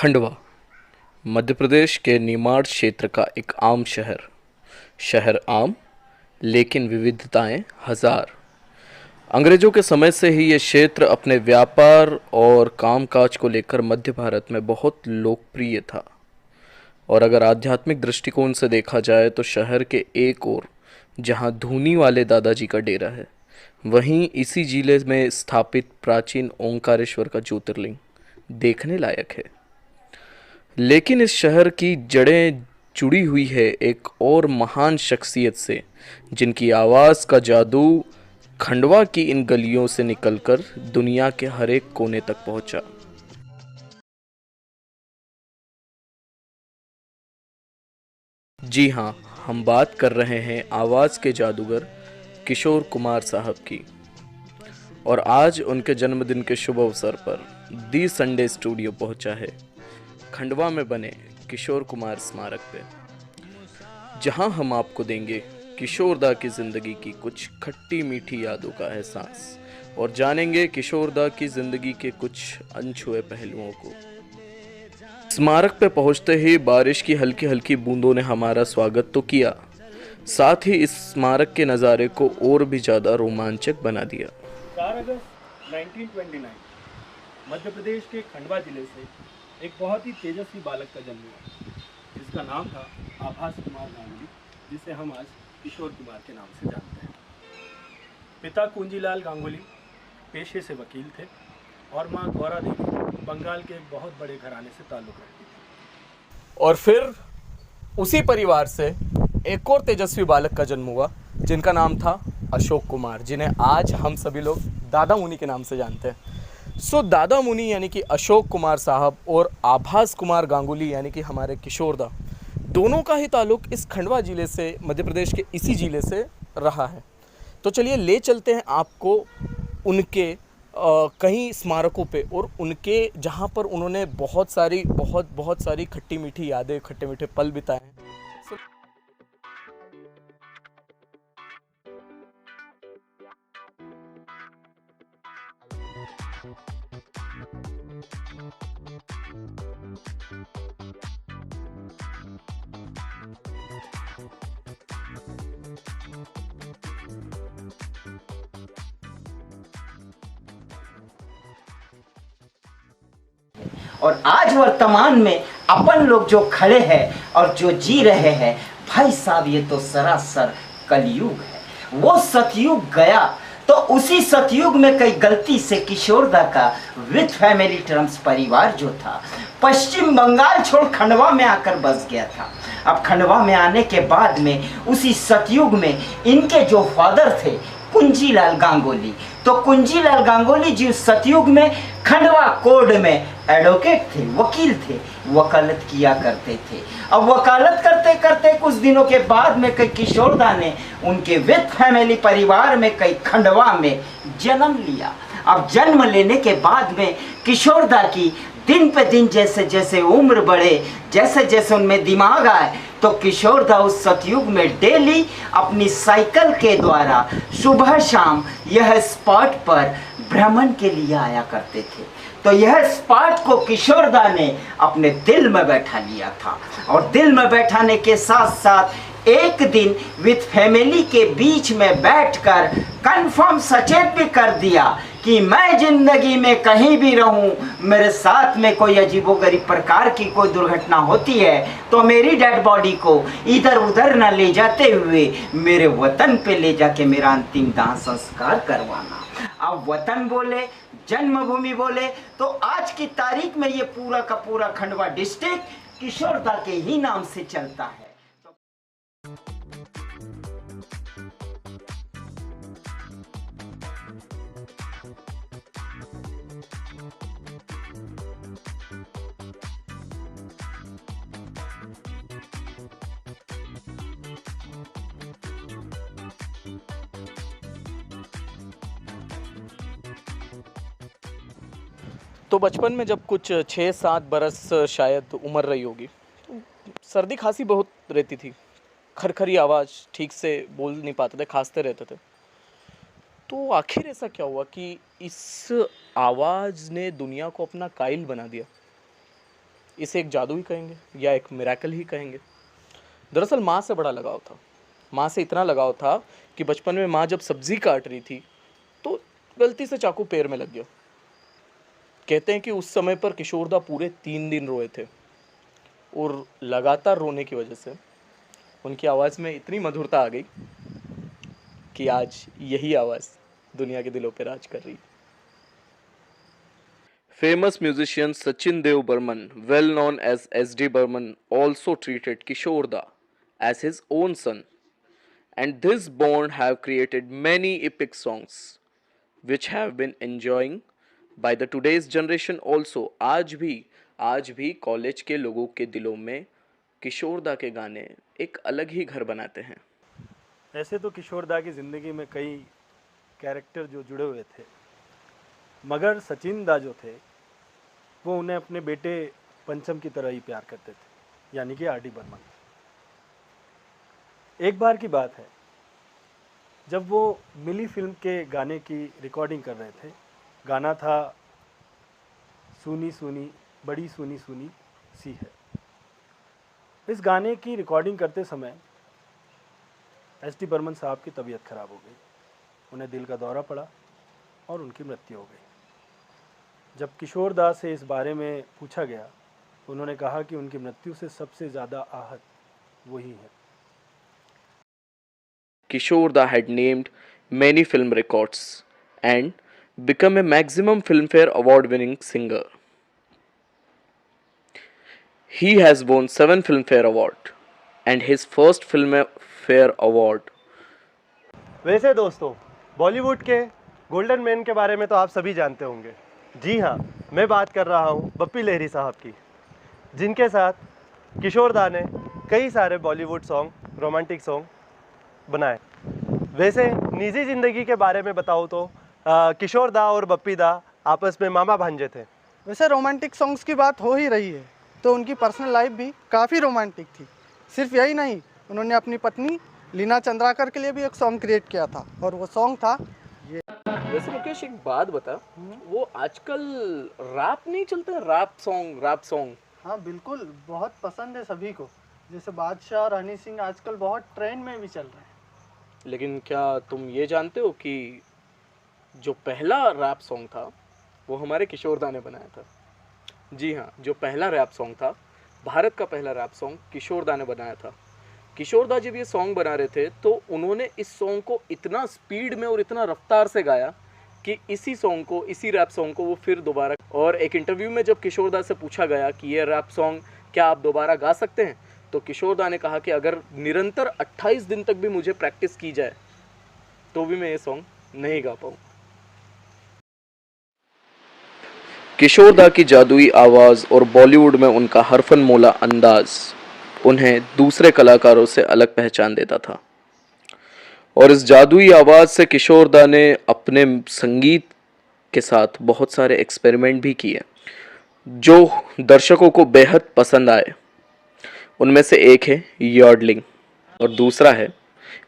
खंडवा मध्य प्रदेश के निमाड़ क्षेत्र का एक आम शहर। शहर आम, लेकिन विविधताएं हजार। अंग्रेजों के समय से ही ये क्षेत्र अपने व्यापार और कामकाज को लेकर मध्य भारत में बहुत लोकप्रिय था। और अगर आध्यात्मिक दृष्टिकोण से देखा जाए तो शहर के एक ओर जहां धूनी वाले दादाजी का डेरा है, वहीं इसी जिले में स्थापित प्राचीन ओंकारेश्वर का ज्योतिर्लिंग देखने लायक है। लेकिन इस शहर की जड़ें जुड़ी हुई है एक और महान शख्सियत से, जिनकी आवाज़ का जादू खंडवा की इन गलियों से निकलकर दुनिया के हर एक कोने तक पहुंचा। जी हाँ, हम बात कर रहे हैं आवाज़ के जादूगर किशोर कुमार साहब की। और आज उनके जन्मदिन के शुभ अवसर पर दी संडे स्टूडियो पहुंचा है खंडवा में बने किशोर कुमार स्मारक पे, जहां हम आपको देंगे किशोरदा की जिंदगी की कुछ खट्टी मीठी यादों का एहसास और जानेंगे किशोरदा की जिंदगी के कुछ अनछुए पहलुओं को। स्मारक पे पहुंचते ही बारिश की हल्की हल्की बूंदों ने हमारा स्वागत तो किया, साथ ही इस स्मारक के नज़ारे को और भी ज़्यादा रोमांचक बना दिया। 4 अगस्त 1929 मध्य प्रदेश के खंडवा जिले से एक बहुत ही तेजस्वी बालक का जन्म हुआ, जिसका नाम था आभास कुमार गांगुली, जिसे हम आज किशोर कुमार के नाम से जानते हैं। पिता कुंजीलाल गांगुली पेशे से वकील थे और मां गौरा देवी बंगाल के एक बहुत बड़े घराने से ताल्लुक़ रखती थी। और फिर उसी परिवार से एक और तेजस्वी बालक का जन्म हुआ, जिनका नाम था अशोक कुमार, जिन्हें आज हम सभी लोग दादा मुनि के नाम से जानते हैं। दादा मुनि यानी कि अशोक कुमार साहब और आभास कुमार गांगुली यानी कि हमारे किशोरदा, दोनों का ही ताल्लुक़ इस खंडवा ज़िले से, मध्य प्रदेश के इसी ज़िले से रहा है। तो चलिए ले चलते हैं आपको उनके कई स्मारकों पे और उनके जहाँ पर उन्होंने बहुत सारी खट्टी मीठी यादें, खट्टे मीठे पल बिताए हैं। और आज वर्तमान में अपन लोग जो खड़े हैं और जो जी रहे हैं, भाई साहब ये तो सरासर कलयुग है। वो सतयुग गया तो उसी सतयुग में कई गलती से किशोरदा का विथ फैमिली टर्म्स परिवार जो था, पश्चिम बंगाल छोड़ खंडवा में आकर बस गया था। अब खंडवा में आने के बाद में उसी सतयुग में इनके जो फादर थे कुंजीलाल गांगुली, तो कुंजीलाल गांगुली जी उस सतयुग में खंडवा कोर्ट में एडवोकेट थे, वकील थे, वकालत किया करते थे। अब वकालत करते करते कुछ दिनों के बाद में कई किशोरदा ने उनके विथ फैमिली परिवार में कई खंडवा में जन्म लिया। अब जन्म लेने के बाद में किशोरदा की दिन पे दिन जैसे जैसे उम्र बढ़े, जैसे जैसे उनमें दिमाग आए, तो किशोरदा उस सतयुग में डेली अपनी साइकिल के द्वारा सुबह शाम यह स्पॉट पर भ्रमण के लिए आया करते थे। तो यह स्पॉट को किशोरदा ने अपने दिल में बैठा लिया था और दिल में बैठाने के साथ साथ एक दिन विथ फैमिली के बीच में बैठकर कंफर्म सचेत भी कर दिया कि मैं जिंदगी में कहीं भी रहूं, मेरे साथ में कोई अजीबोगरीब प्रकार की कोई दुर्घटना होती है तो मेरी डेड बॉडी को इधर उधर न ले जाते हुए मेरे वतन पे ले जाके मेरा अंतिम दाह संस्कार करवाना। अब वतन बोले, जन्मभूमि बोले, तो आज की तारीख में ये पूरा का पूरा खंडवा डिस्ट्रिक्ट किशोरदा के ही नाम से चलता है। तो बचपन में जब कुछ 6-7 बरस शायद उम्र रही होगी, तो सर्दी खांसी बहुत रहती थी, खरखरी आवाज़, ठीक से बोल नहीं पाते थे, खांसते रहते थे। तो आखिर ऐसा क्या हुआ कि इस आवाज़ ने दुनिया को अपना कायल बना दिया? इसे एक जादू ही कहेंगे या एक मिरेकल ही कहेंगे। दरअसल माँ से बड़ा लगाव था। माँ से इतना लगाव था कि बचपन में माँ जब सब्जी काट रही थी तो गलती से चाकू पैर में लग गया। कहते हैं कि उस समय पर किशोरदा पूरे 3 दिन रोए थे और लगातार रोने की वजह से उनकी आवाज़ में इतनी मधुरता आ गई कि आज यही आवाज़ दुनिया के दिलों पर राज कर रही है। Famous musician Sachin Dev Burman, well known as S.D. Burman, also treated Kishorda as his own son, and this bond have created many epic songs, which have been enjoying by the today's generation also. आज भी college के लोगों के दिलों में किशोरदा के गाने एक अलग ही घर बनाते हैं। ऐसे तो किशोरदा की ज़िंदगी में कई कैरेक्टर जो जुड़े हुए थे, मगर सचिन दा जो थे वो उन्हें अपने बेटे पंचम की तरह ही प्यार करते थे, यानी कि आर.डी. बर्मन। एक बार की बात है, जब वो मिली फिल्म के गाने की रिकॉर्डिंग कर रहे थे। गाना था सूनी सूनी बड़ी सूनी सूनी सी है। इस गाने की रिकॉर्डिंग करते समय एस.डी. बर्मन साहब की तबीयत खराब हो गई। उन्हें दिल का दौरा पड़ा और उनकी मृत्यु हो गई। जब किशोरदा से इस बारे में पूछा गया तो उन्होंने कहा कि उनकी मृत्यु से सबसे ज़्यादा आहत वही है। Kishorda had named many film records and become a maximum Filmfare award winning singer. He has won 7 Filmfare Award and his first Filmfare Award वैसे दोस्तों, बॉलीवुड के गोल्डन मैन के बारे में तो आप सभी जानते होंगे। जी हाँ, मैं बात कर रहा हूँ बप्पी लहरी साहब की, जिनके साथ किशोरदा ने कई सारे बॉलीवुड सॉन्ग, रोमांटिक सॉन्ग बनाए। वैसे निजी ज़िंदगी के बारे में बताऊँ तो किशोरदा और बप्पी दा आपस में मामा भांजे थे। वैसे रोमांटिक सॉन्ग्स की बात हो ही रही है तो उनकी पर्सनल लाइफ भी काफ़ी रोमांटिक थी। सिर्फ यही नहीं, उन्होंने अपनी पत्नी लीना चंद्राकर के लिए भी एक सॉन्ग क्रिएट किया था और वो सॉन्ग था ये। वैसे मुकेश एक बात बता, वो आजकल रैप नहीं चलता, रैप सॉन्ग। हाँ बिल्कुल, बहुत पसंद है सभी को। जैसे बादशाह और हनी सिंह आजकल बहुत ट्रेंड में भी चल रहे हैं। लेकिन क्या तुम ये जानते हो कि जो पहला रैप सॉन्ग था वो हमारे किशोरदा ने बनाया था। जी हाँ, जो पहला रैप सॉन्ग था, भारत का पहला रैप सॉन्ग किशोरदा ने बनाया था। किशोरदा जब ये सॉन्ग बना रहे थे तो उन्होंने इस सॉन्ग को इतना स्पीड में और इतना रफ्तार से गाया कि इसी रैप सॉन्ग को वो फिर दोबारा। और एक इंटरव्यू में जब किशोरदा से पूछा गया कि ये रैप सॉन्ग क्या आप दोबारा गा सकते हैं, तो किशोरदा ने कहा कि अगर निरंतर 28 दिन तक भी मुझे प्रैक्टिस की जाए तो भी मैं ये सॉन्ग नहीं गा पाऊँ। किशोरदा की जादुई आवाज़ और बॉलीवुड में उनका हरफन मौला अंदाज उन्हें दूसरे कलाकारों से अलग पहचान देता था। और इस जादुई आवाज़ से किशोरदा ने अपने संगीत के साथ बहुत सारे एक्सपेरिमेंट भी किए जो दर्शकों को बेहद पसंद आए। उनमें से एक है यॉडलिंग और दूसरा है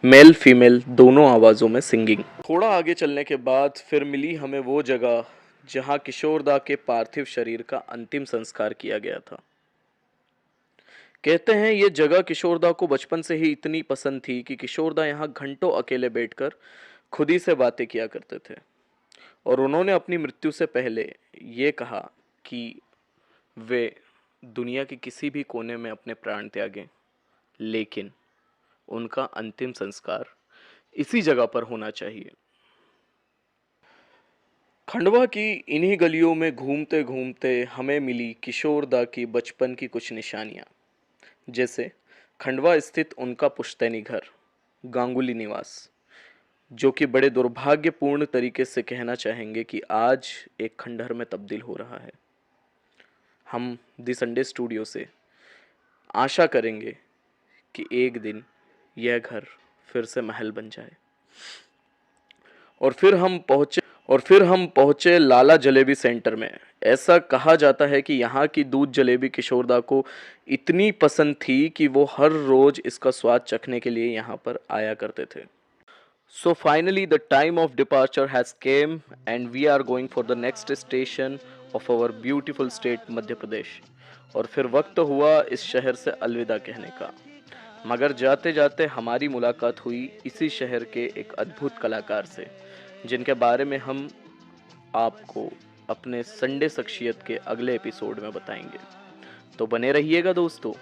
मेल फीमेल दोनों आवाज़ों में सिंगिंग। थोड़ा आगे चलने के बाद फिर मिली हमें वो जगह जहां किशोरदा के पार्थिव शरीर का अंतिम संस्कार किया गया था। कहते हैं ये जगह किशोरदा को बचपन से ही इतनी पसंद थी कि किशोरदा यहाँ घंटों अकेले बैठकर खुद ही से बातें किया करते थे। और उन्होंने अपनी मृत्यु से पहले ये कहा कि वे दुनिया के किसी भी कोने में अपने प्राण त्यागें, लेकिन उनका अंतिम संस्कार इसी जगह पर होना चाहिए। खंडवा की इन्हीं गलियों में घूमते घूमते हमें मिली किशोरदा की बचपन की कुछ निशानियाँ, जैसे खंडवा स्थित उनका पुश्तैनी घर गांगुली निवास, जो कि बड़े दुर्भाग्यपूर्ण तरीके से कहना चाहेंगे कि आज एक खंडहर में तब्दील हो रहा है। हम दी संडे स्टूडियो से आशा करेंगे कि एक दिन यह घर फिर से महल बन जाए। और फिर हम पहुंचे लाला जलेबी सेंटर में। ऐसा कहा जाता है कि यहाँ की दूध जलेबी किशोरदा को इतनी पसंद थी कि वो हर रोज इसका स्वाद चखने के लिए यहाँ पर आया करते थे। So finally the time of departure has came and we are going for the next station of our beautiful state Madhya Pradesh. और फिर वक्त हुआ इस शहर से अलविदा कहने का। मगर जाते जाते हमारी मुलाकात हुई इसी शहर के एक अद्भुत कलाकार से, जिनके बारे में हम आपको अपने संडे शख्सियत के अगले एपिसोड में बताएंगे। तो बने रहिएगा दोस्तों।